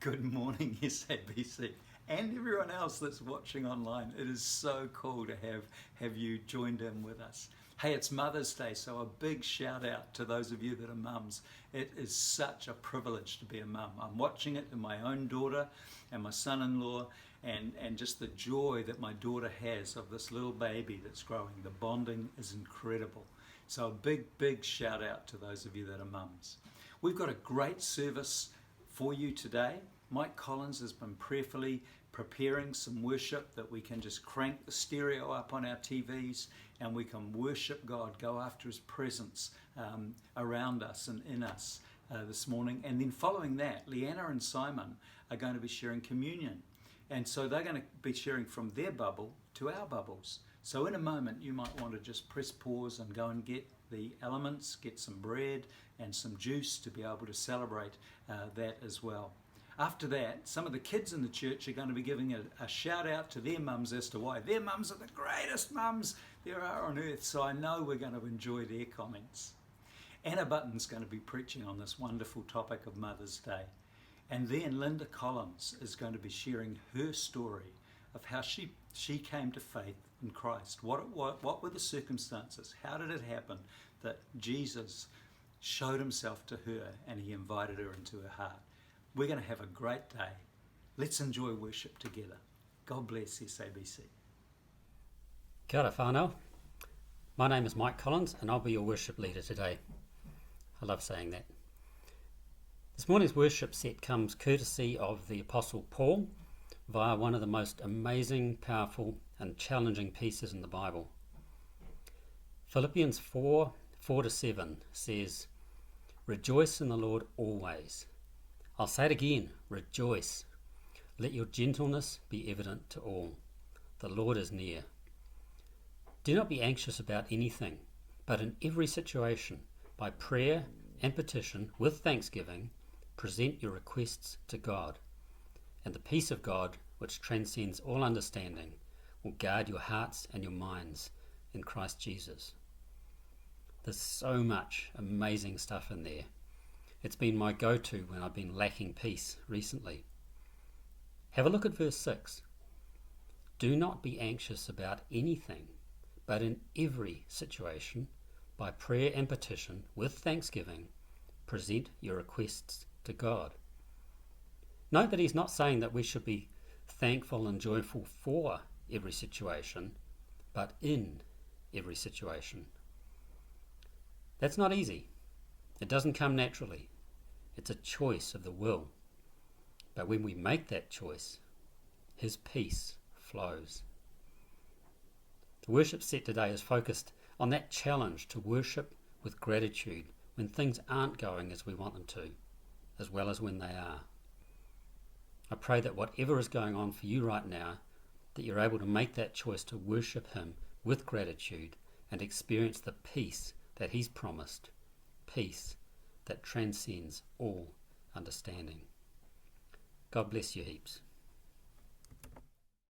Good morning, SABC, and everyone else that's watching online. It is so cool to have you joined in with us. Hey, it's Mother's Day, so a big shout out to those of you that are mums. It is such a privilege to be a mum. I'm watching it in my own daughter and my son-in-law, and just the joy that my daughter has of this little baby that's growing. The bonding is incredible. So a big shout out to those of you that are mums. We've got a great service for you today. Mike Collins has been prayerfully preparing some worship that we can just crank the stereo up on our TVs and we can worship God, go after His presence around us and in us this morning. And then following that, Leanna and Simon are going to be sharing communion. And so they're going to be sharing from their bubble to our bubbles. So in a moment, you might want to just press pause and go and get the elements, get some bread and some juice to be able to celebrate that as well. After that, some of the kids in the church are going to be giving a shout out to their mums as to why their mums are the greatest mums there are on earth. So I know we're going to enjoy their comments. Anna Button's going to be preaching on this wonderful topic of Mother's Day. And then Linda Collins is going to be sharing her story of how she came to faith in Christ. What were the circumstances? How did it happen that Jesus showed Himself to her and He invited her into her heart? We're going to have a great day. Let's enjoy worship together. God bless SABC. Kia ora whānau. My name is Mike Collins and I'll be your worship leader today. I love saying that. This morning's worship set comes courtesy of the Apostle Paul via one of the most amazing, powerful and challenging pieces in the Bible. Philippians 4:4-7 says, "Rejoice in the Lord always." I'll say it again, rejoice. Let your gentleness be evident to all. The Lord is near. Do not be anxious about anything, but in every situation, by prayer and petition, with thanksgiving, present your requests to God. And the peace of God, which transcends all understanding, will guard your hearts and your minds in Christ Jesus. There's so much amazing stuff in there. It's been my go-to when I've been lacking peace recently. Have a look at verse 6. Do not be anxious about anything, but in every situation, by prayer and petition, with thanksgiving, present your requests to God. Note that he's not saying that we should be thankful and joyful for every situation, but in every situation. That's not easy. It doesn't come naturally. It's a choice of the will. But when we make that choice, His peace flows. The worship set today is focused on that challenge to worship with gratitude when things aren't going as we want them to, as well as when they are. I pray that whatever is going on for you right now, that you're able to make that choice to worship Him with gratitude and experience the peace that He's promised, peace that transcends all understanding. God bless you heaps.